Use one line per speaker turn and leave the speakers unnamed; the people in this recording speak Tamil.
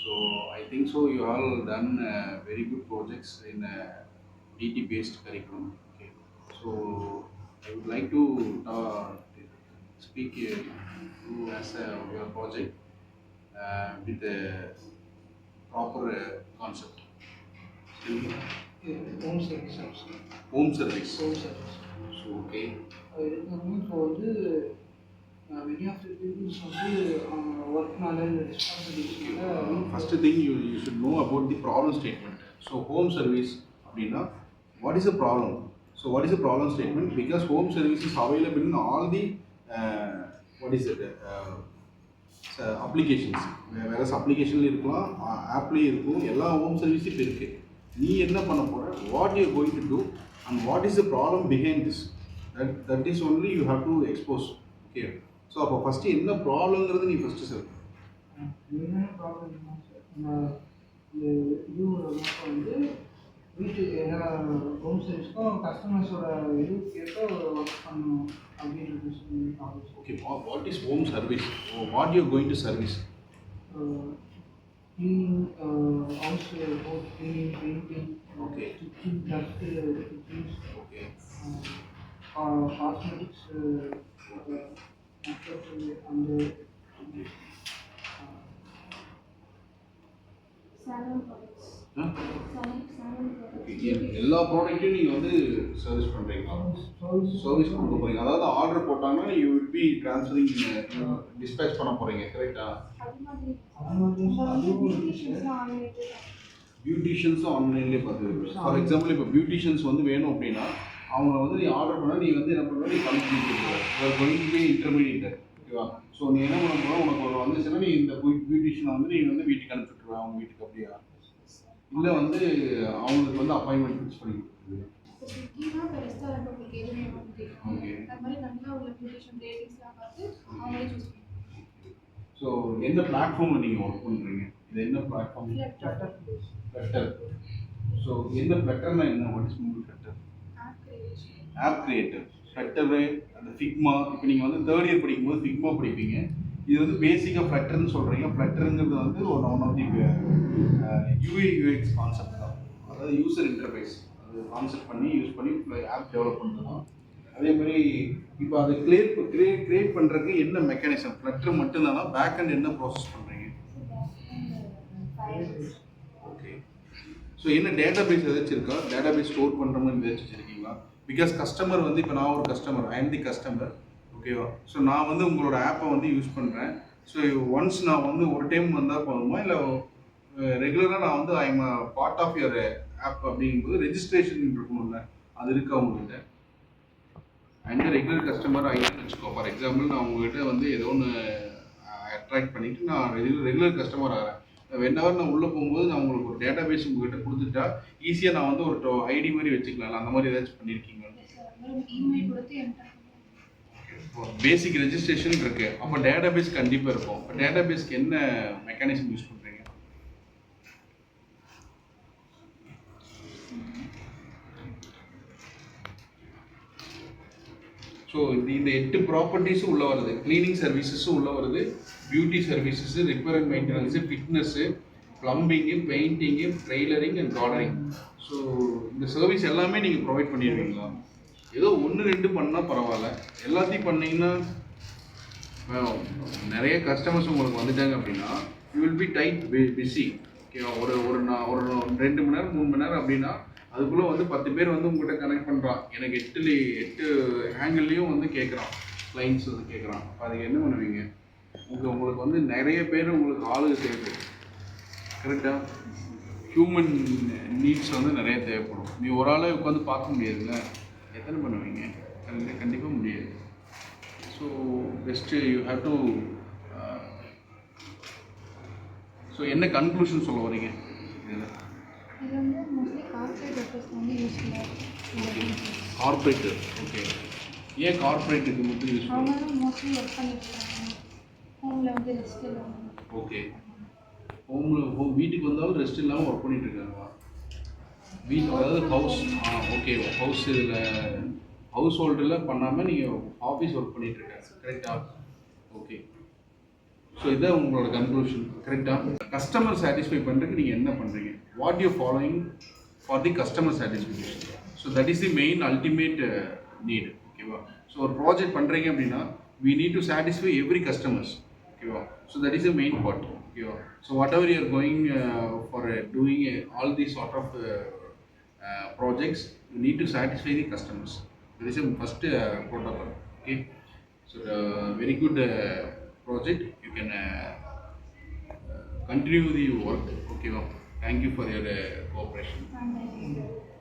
So I think so. You all done very good projects in DT based curriculum. Okay. So I would like to speak to as your project with a proper concept. Tell me.
Home service
Home service.
Home service
So okay.
எடுத்தாலும் இப்போ வந்து மெனி ஆஃப் த பீப்புள்ஸ் வந்து ஒர்க்னால இந்த ரெஸ்பான்சிபிலிட்டினால
First thing you should know about the problem statement. So home service அப்படின்னா what is the problem? So what is the problem statement? Because home service is available in all the what is it? Applications வேறு அப்ளிகேஷன்ல இருக்கலாம் ஆப்லேயும் இருக்கும் எல்லா ஹோம் சர்வீஸும் இப்போ இருக்குது. நீ என்ன பண்ண போகிற, what you going to do and what is the problem behind this, that is only you have to expose. Okay. So அப்போ ஃபஸ்ட்டு என்ன ப்ராப்ளங்கிறது நீ ஃபஸ்ட்டு சார்
என்ன ப்ராப்ளம் சார் இந்த இதுவோட நோக்கம் வந்து வீட்டு எல்லா ஹோம் சர்வீஸ்க்கும் கஸ்டமர்ஸோட இதுக்கு ஏற்ப ஒர்க் பண்ணணும் அப்படின்றது problem.
Okay. What is home service, what you going to service?
cleaning house, both cleaning, painting,
Okay.
kitchen, dust, kitchens,
Okay.
cosmetics, makeup, and
salon products.
Huh?
Salon products.
Okay. எல்லா ப்ராடக்ட்டையும் நீங்கள் வந்து சர்வீஸ் பண்ணுறீங்களா? சர்வீஸ் கொடுக்க போகிறீங்க, அதாவது ஆர்டர் போட்டாங்கன்னா you will B transferring dispatch பண்ண போகிறீங்க, கரெக்டா? பியூட்டிஷியன்ஸும் ஆன்லைன்லேயே பார்த்து. ஃபார் எக்ஸாம்பிள் இப்போ பியூட்டிஷியன்ஸ் வந்து வேணும் அப்படின்னா அவங்கள வந்து நீ ஆர்டர் பண்ணால் நீ வந்து என்ன பண்ணுற, நீ கனெக்ட் பண்ணிட்டு கோயிங் டு பி இன்டர்மீடியேட்டர். ஓகேவா? ஸோ நீ என்ன பண்ண போகிறோம், உனக்கு ஒரு வந்துச்சுன்னா நீ இந்த பியூட்டிஷியனை வந்து நீ வந்து வீட்டுக்கு அனுப்பிச்சுட்ருவேன், அவங்க வீட்டுக்கு. அப்படியா? இல்லை வந்து அவங்களுக்கு வந்து அப்பாயின்மெண்ட் ஃபிக்ஸ் பண்ணி கொடுத்துருது.
ஸ்விக்கினா இப்போ ரெஸ்டாரண்ட் உங்களுக்கு எது வேணும் கேட்கும்.
ஓகே.
அது மாதிரி நல்லா உள்ள பியூட்டிஷியன் ரேட்டிங்ஸ்லாம் பார்த்து அவங்களே சூஸ் பண்ணுவாங்க.
ஸோ எந்த பிளாட்ஃபார்மில் நீங்கள் ஒர்க் பண்ணுறீங்க? இது என்ன பிளாட்ஃபார்ம்? ஃப்ளட்டர். ஸோ எந்த ஃப்ளட்டர்னா என்ன, what is mean flutter?
App creation.
App creator, flutter, அந்த ஃபிக்மா. இப்போ நீங்கள் வந்து தேர்ட் இயர் படிக்கும்போது ஃபிக்மா படிப்பீங்க. இது வந்து பேசிக்காக ஃப்ளட்டர்னு சொல்கிறீங்க. ஃப்ளட்டருங்கிறது வந்து ஒரு one of the UI UX concept தான், அதாவது யூசர் இன்டர்ஃபேஸ். அது கான்செப்ட் பண்ணி யூஸ் பண்ணி ஆப் டெவலப் பண்ணுறது தான். அதே மாதிரி இப்போ அதை கிரியேட் பண்ணுறதுக்கு என்ன மெக்கானிசம்? ஃப்ளட்டர் மட்டும்தானா, பேக் அண்ட் என்ன ப்ராசஸ் பண்ணுறீங்க? ஓகே. ஸோ என்ன டேட்டா பேஸ் ஏதாச்சும் இருக்கா? டேட்டா பேஸ் ஸ்டோர் பண்ணுற மாதிரி ஏதாச்சும் வச்சுருக்கீங்களா? பிகாஸ் கஸ்டமர் வந்து இப்போ நான் ஒரு customer, I am the customer. ஓகேவா? ஸோ நான் வந்து உங்களோட ஆப்பை வந்து யூஸ் பண்ணுறேன். ஸோ ஒன்ஸ் நான் வந்து ஒரு டைம் வந்தால் போதுமா, இல்லை ரெகுலராக நான் வந்து I am part of your app அப்படிங்கும்போது ரெஜிஸ்ட்ரேஷன் இருக்கணும்ல, அது இருக்கா உங்கள்கிட்ட? அண்ட் ரெகுலர் கஸ்டமர் ஐன்னு வச்சுக்கோ. ஃபார் எக்ஸாம்பிள் நான் உங்கள்கிட்ட வந்து ஏதோ ஒன்று அட்ராக்ட் பண்ணிவிட்டு நான் ரெகுலர் கஸ்டமர் ஆகிறேன். வென்னவர் நான் உள்ளே போகும்போது நான் உங்களுக்கு ஒரு டேட்டா பேஸ் உங்கள்கிட்ட கொடுத்துட்டா ஈஸியாக நான் வந்து ஒரு ஐடி மாதிரி வச்சுக்கலாம். அந்த மாதிரி ஏதாச்சும் பண்ணியிருக்கீங்களா?
இமெயில் கொடுத்து என்டர்
பேசிக் ரெஜிஸ்ட்ரேஷன் இருக்கு. அப்போ டேட்டா பேஸ் கண்டிப்பாக இருக்கும். இப்போ டேட்டா பேஸ்க்கு என்ன மெக்கானிசம் யூஸ் பண்ணுறீங்க? ஸோ இந்த 8 ப்ராப்பர்ட்டிஸும் உள்ளே வருது. க்ளீனிங் சர்வீசஸும் உள்ளே வருது, beauty services, repair and maintenance, fitness, plumbing, painting, tailoring and gardening. So இந்த சர்வீஸ் எல்லாமே நீங்கள் ப்ரொவைட் பண்ணிடுவீங்களா? ஏதோ 1-2 பண்ணால் பரவாயில்ல, எல்லாத்தையும் பண்ணிங்கன்னா நிறைய கஸ்டமர்ஸ் உங்களுக்கு வந்துட்டாங்க அப்படின்னா you will be tight busy. ஓகேவா? ஒரு 2 மணி நேரம் 3 மணி நேரம் அப்படின்னா அதுக்குள்ளே வந்து 10 பேர் வந்து உங்கள்கிட்ட கனெக்ட் பண்ணுறான். எனக்கு 8 ஆங்கிள்லேயும் வந்து கேட்குறான், கிளைண்ட்ஸ் வந்து கேட்குறான். அப்போ அதுக்கு என்ன பண்ணுவீங்க? உங்களுக்கு வந்து நிறைய பேர் உங்களுக்கு ஆளுங்க தேவை, கரெக்டாக? ஹியூமன் நீட்ஸ் வந்து நிறைய தேவைப்படும். நீ ஒரு ஆளை உட்காந்து பார்க்க முடியாதுல்ல, எத்தனை பண்ணுவீங்க? கண்டிப்பாக முடியாது. So best you have to. So என்ன கன்க்ளூஷன் சொல்ல வரீங்க இதில்?
இது வந்து மோஸ்ட்லி கார்ப்பரேட் ஒர்க்கர்ஸ் வந்து யூஸ்ஃபுல்லாக இருக்கும்.
கார்பரேட்டர். ஓகே. ஏன் கார்பரேட்டுக்கு மட்டும் யூஸ்
அவங்க தான் மோஸ்ட்லி ஒர்க் பண்ணிட்டு இருக்காங்க. ஹோமில் வந்து ரெஸ்ட் இல்லாமல்.
ஓகே. வீட்டுக்கு வந்தாலும் ரெஸ்ட் இல்லாமல் ஒர்க் பண்ணிட்டு இருக்காங்களா? அதாவது ஹவுஸ் ஓகே, ஹவுஸ் இதில் ஹவுஸ் ஹோல்டில் பண்ணாமல் நீங்கள் ஆஃபீஸ் ஒர்க் பண்ணிகிட்ருக்காங்க, கரெக்டாக? ஓகே. ஸோ இதான் உங்களோட கன்க்ளூஷன் கரெக்டாக. கஸ்டமர் சாட்டிஸ்ஃபை பண்ணுறதுக்கு நீங்கள் என்ன பண்ணுறீங்க, what you following for the customer satisfaction. So that is the main ultimate need. ஓகேவா. ஸோ ஒரு ப்ராஜெக்ட் பண்ணுறீங்க அப்படின்னா we need to satisfy every customers. Okay, so that is the main part. Okay, so whatever you are going for doing all these sort of projects, you need to satisfy the customers. That is the first protocol. Okay, so the very good project, you can continue the work. Okay, thank you for your cooperation.
Thank you.